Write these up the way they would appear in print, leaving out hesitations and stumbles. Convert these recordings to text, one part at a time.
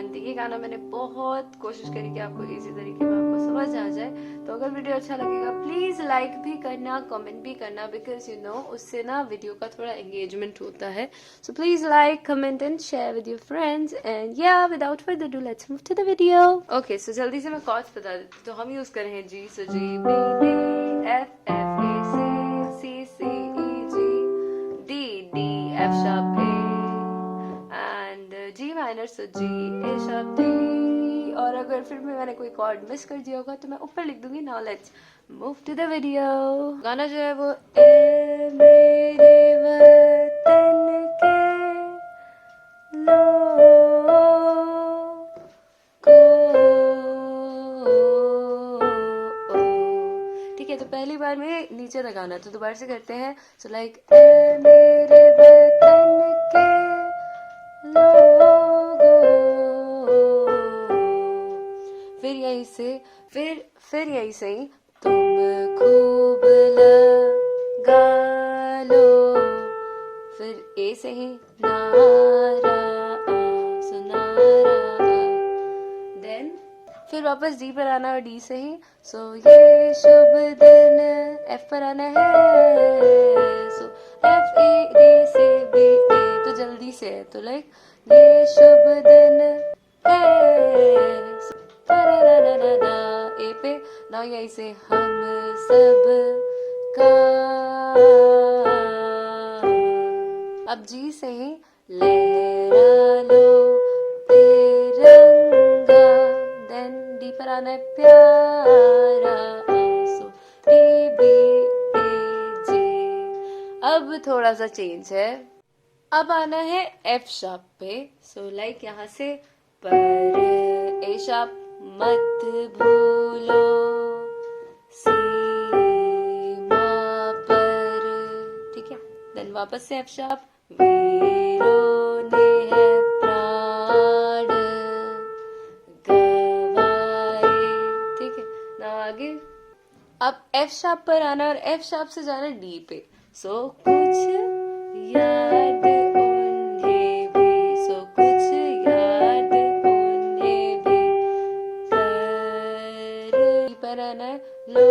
And ये गाना मैंने बहुत कोशिश करी कि आपको इजी तरीके में आपको समझ आ जाए। तो अगर वीडियो अच्छा लगेगा प्लीज लाइक भी करना, कमेंट भी करना, बिकॉज यू नो उससे ना वीडियो का थोड़ा एंगेजमेंट होता है। So please like, comment and share with your friends and या without further do let's move to the video. Okay, so जल्दी से मैं कॉर्ड्स बता देती हूँ। तो हम यूज कर रहे हैं जी, so G B D F F A C C E G D D F sharp A and G minor, so G A sharp D. और अगर फिर भी मैंने कोई कॉर्ड मिस कर दिया होगा तो मैं ऊपर लिख दूंगी। Now let's move to the video. गाना जो है वो ए मेरे वतन के लोगों को, ठीक है। तो पहली बार में नीचे तक गाना, तो दोबारा से करते हैं। सो लाइक ए मेरे वतन के लोगों, फिर यहीं से फिर यहीं से ही तुम खूब लगा लो, फिर ए से ही नारा सुनारा, देन फिर वापस डी पर आना और डी से ही। सो ये शुभ दिन, एफ पर आना है। सो एफ ए डी से बी ए, तो जल्दी से है। तो लाइक ये शुभ दिन है, ए पे। नाउ यहीं से हम सब का, अब जी से ही लहरा लो तिरंगा, देन डी पर आना है प्यारा, सो डी बी ए जी। अब थोड़ा सा चेंज है, अब आना है एफ शार्प पे। सो लाइक यहाँ से पर ए शार्प मत भूलो, सी पर, ठीक है। देन वापस से एफ शार्प, वीरों ने है प्राण गवाए, ठीक है ना। आगे अब एफ शार्प पर आना और एफ शार्प से जाना डी पे। सो कुछ याद उन्हें भी, सो कुछ याद उन्हें भी कर, पर आना लो,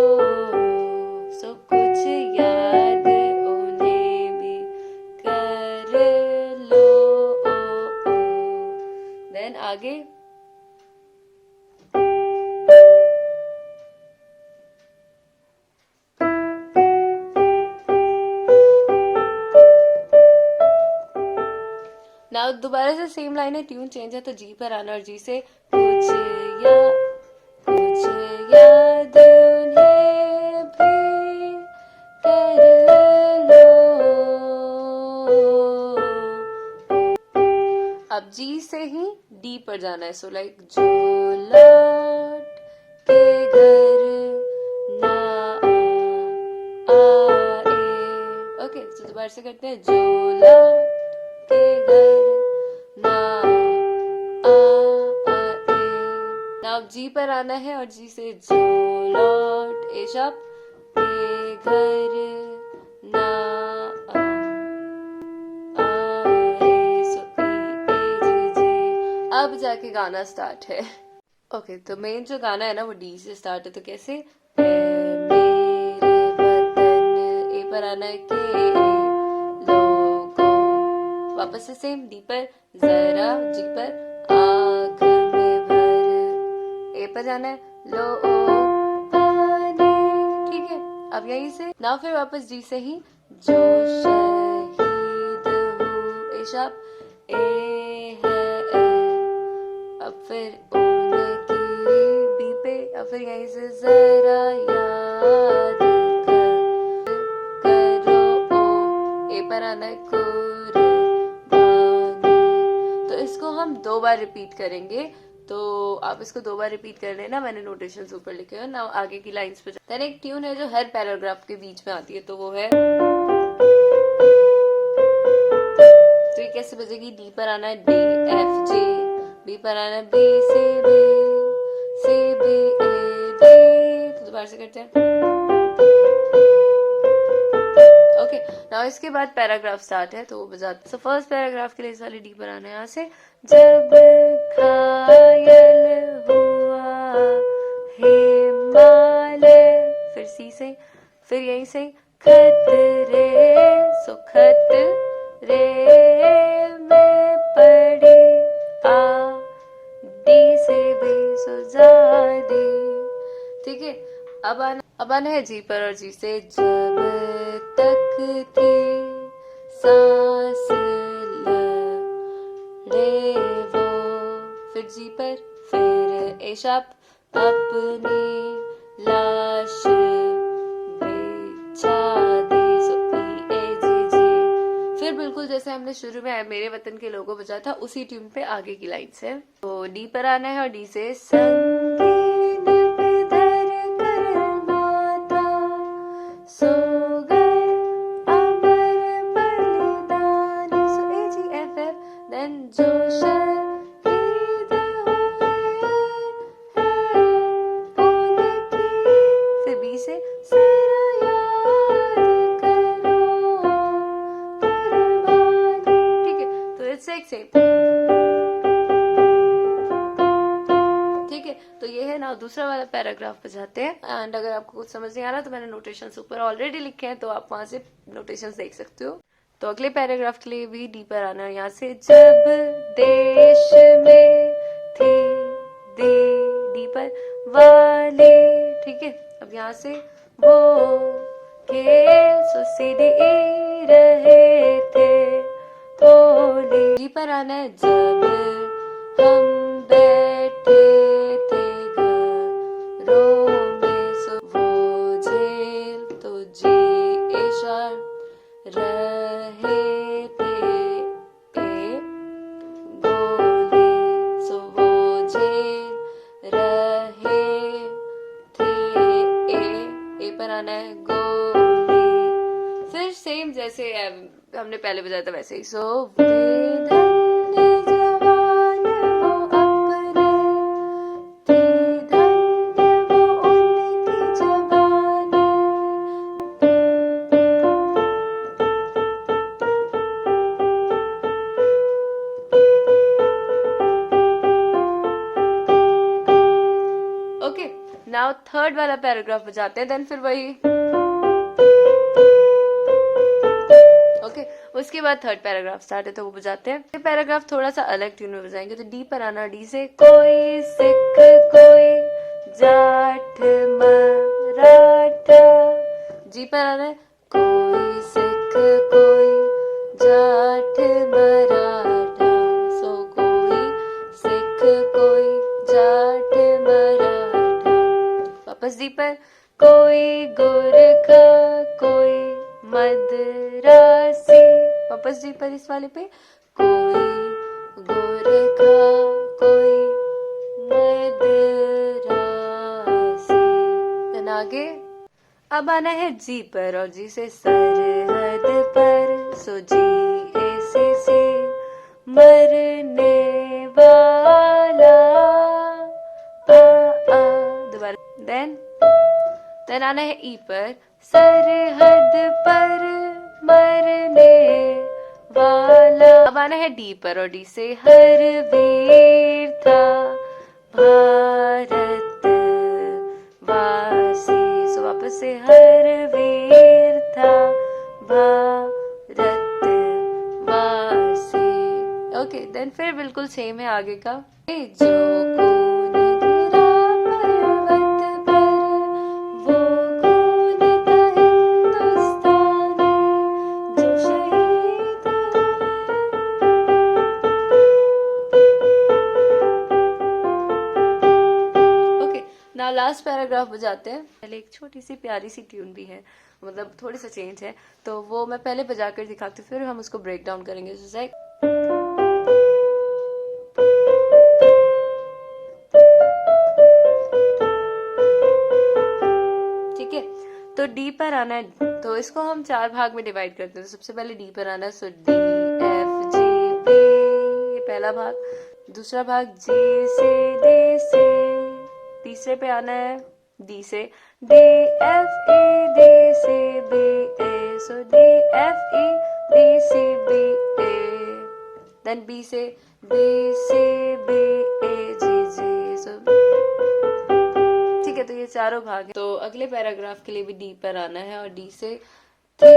सो कुछ याद उन्हें भी कर लो, देन आगे ना, दोबारा से सेम लाइन है, ट्यून चेंज है। तो जी पर आना और जी से कुछ याद उन्हें भी कर लो, अब जी से ही डी पर जाना है। सो लाइक जो लौट के घर ना आए, ओके। तो दोबारा से करते हैं, जो लौट के घर ना आए। नाउ जी पर आना है और जी से जो लौट ए शार्प के घर ना आए, सो ए जी जी। अब जाके गाना स्टार्ट है। ओके, तो मेन जो गाना है ना वो डी से स्टार्ट है। तो कैसे, मेरे वतन, ए पर आना है के वापस से सेम, डी पर जरा, जी पर आँख में भर, ए पर जाना है लो पानी, ठीक है। अब यहीं से ना फिर वापस डी से ही जो शहीद हूँ, ए शार्प ए है ए, अब फिर उनकी बी पे, अब फिर यहीं से जरा याद करो ओ, ए पर आना है इसको हम 2 बार रिपीट करेंगे। तो आप इसको 2 बार रिपीट कर लेना, मैंने नोटेशन ऊपर लिखे हैं ना। आगे की लाइंस पे देन एक ट्यून है जो हर पैराग्राफ के बीच में आती है, तो वो है, तो ये कैसे बजेगी, डी पर आना है डी एफ जी, बी पर आना है B C B A D. तो दोबारा से करते हैं, ओके। नाउ इसके बाद पैराग्राफ स्टार्ट है, तो वो बजाते। सो फर्स्ट पैराग्राफ के लिए इस वाली डी पर आना है यहाँ से, जब अब आना है जी पर, और जी से जब तक थी सांस ले वो, फिर जी पर, फिर ए शार्प अपनी लाश बिछा दी, सो ई ए जी जी। फिर बिल्कुल जैसे हमने शुरू में मेरे वतन के लोगों बजाया था उसी ट्यून पे आगे की लाइन से। तो डी पर आना है और डी से संगीन पे धर कर माता सो गए अमर बलिदानी, सो ए जी एफ एफ, देन जो शहीद हुए हैं उनकी, फिर बी से सरा याद करो कुर्बानी। ठीक है, तो इट्स एक सेम। ठीक है, तो ये है ना दूसरा वाला पैराग्राफ बजाते हैं। एंड अगर आपको कुछ समझ नहीं आ रहा तो मैंने नोटेशंस ऊपर ऑलरेडी लिखे हैं, तो आप वहां से नोटेशंस देख सकते हो। तो अगले पैराग्राफ के लिए भी डी पर आना है। यहाँ से जब देश में थी डी पर वाले, ठीक है। अब यहाँ से वो खेल, सो सी डी ई रहे थे होली, डी पर आना है। जब हम बैठे थे घरों में, सो वो जेल, तो जी ए शार्प रहे थे ए गोली, सो वो जेल रहे थे ए पर आना है गोली। फिर सेम जैसे हमने पहले बजाया था वैसे ही। सो धन्य जवान वो अपने, थी धन्य वो उनकी जवानी। ओके, नाउ थर्ड वाला पैराग्राफ बजाते हैं, देन फिर वही। ओके, उसके बाद थर्ड पैराग्राफ स्टार्ट है तो वो बजाते हैं। ये पैराग्राफ थोड़ा सा अलग ट्यून में बजाएंगे। तो डी पर आना, डी से कोई सिख कोई जाट मराठा, जी पर आना है कोई सिख कोई जाट मराठा, सो कोई सिख कोई जाट मराठा। वापस डी पर, कोई गोरखा कोई मद्रासी, वापस जी पर इस वाले पे, कोई गोरखा कोई मद्रासी। देन आगे अब आना है जी पर, और जी से सरहद पर, सो जी ए से मरने वाला दोबारा। देन आना है ई पर, सरहद पर मरने वाला। अब आना है डी पर, और डी से हर वीर था भारत वासी, सो वापस से हर वीर था भारत वासी। ओके, देन फिर बिल्कुल सेम है आगे का। जो खून गिरा पर्वत पर वो खून था हिंदुस्तानी, जो शहीद ओके, नाउ लास्ट पैराग्राफ बजाते हैं। पहले एक छोटी सी प्यारी सी ट्यून भी है, मतलब थोड़ी सा चेंज है, तो वो मैं पहले बजा कर दिखाती हूँ, फिर हम उसको ब्रेक डाउन करेंगे। ठीक है, तो डी पर आना है, तो इसको हम 4 भाग में डिवाइड करते हैं। तो सबसे पहले डी पर आना है, सो डी एफ जी बी, ये पहला भाग। दूसरा भाग जी से डी से, तीसरे पे आना है डी से डी एफ ई, डी से B A, so D F E D C B A. Then B से B B A G G, so ठीक है। तो ये चारों भाग हैं। तो अगले पैराग्राफ के लिए भी डी पर आना है, और डी से थी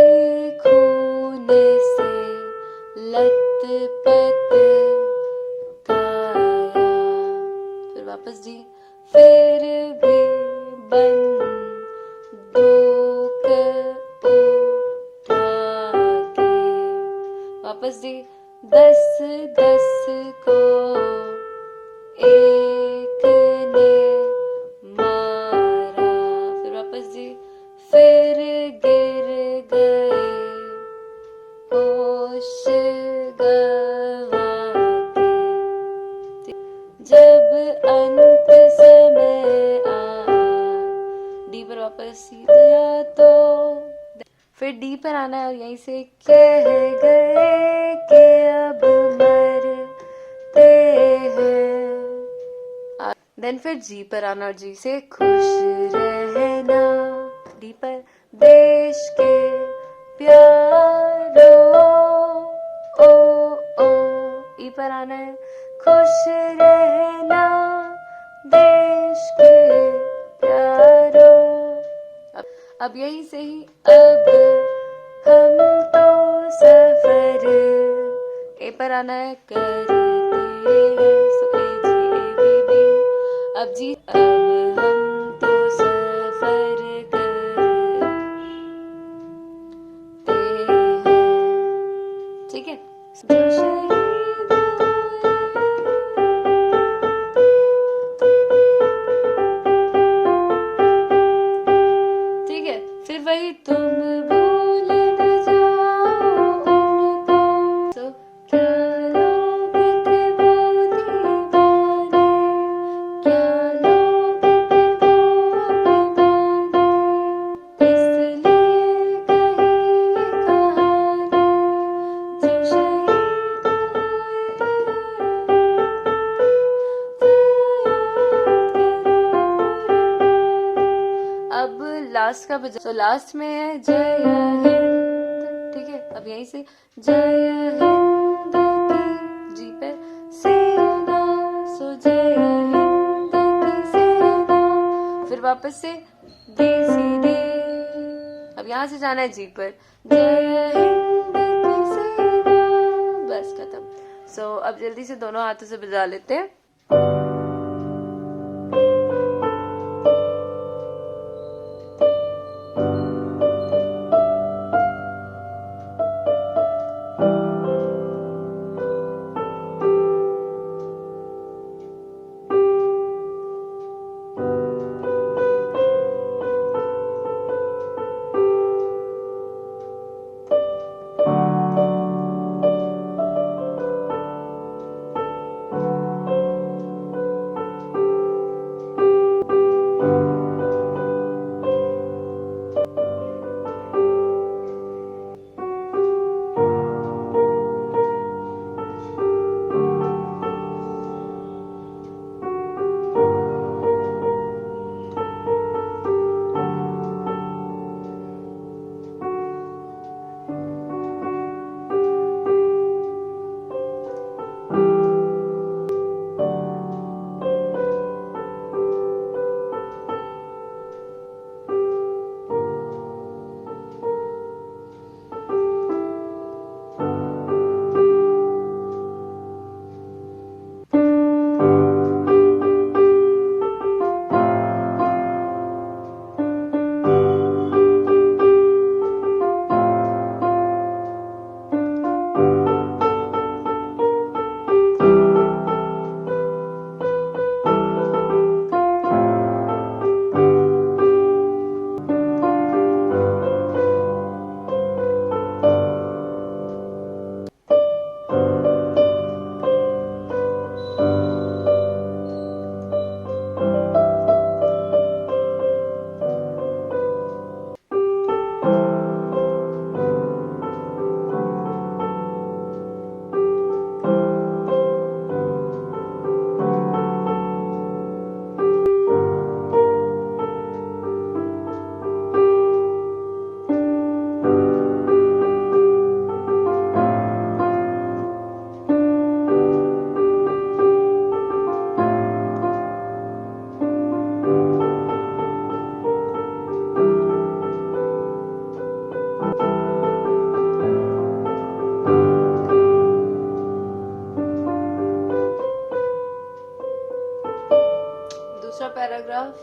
खून से लथपथ काया, फिर वापस डी, फिर भी बन वापस सी दिया तो, फिर डी पर आना है और यहीं से कह गए कि अब मरते हैं, देन फिर जी पर आना और जी से खुश रहना, डी पर देश के प्यारो, ओ ओ, ई पर आना है खुश रहना देश के प्यारो, अब यहीं से ही अब हम तो सफर, ए पर आना है करते हैं, सो ए जी ए बी बी, अब जी अब हम तो सफर करते हैं, ठीक है। जो शहीद ठीक है, फिर वही तुम भूल न जाओ उनको, तो क्या लोग थे वो दीवाने, क्या लोग थे वो दीवाने, इसलिए कही ये कहानी, जो शहीद अब लास्ट का बजा, तो लास्ट में है जय हिंद, ठीक है। अब यहीं से जय हिंद की, जी पे सेना, सो जय हिंद की सेना, फिर वापस से डी सी डी, अब यहाँ से जाना है जी पर, जय हिंद की सेना, बस खत्म। सो अब जल्दी से दोनों हाथों से बजा लेते हैं। दूसरा paragraph,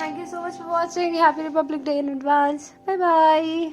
thank you so much for watching. Happy republic day in advance. Bye bye.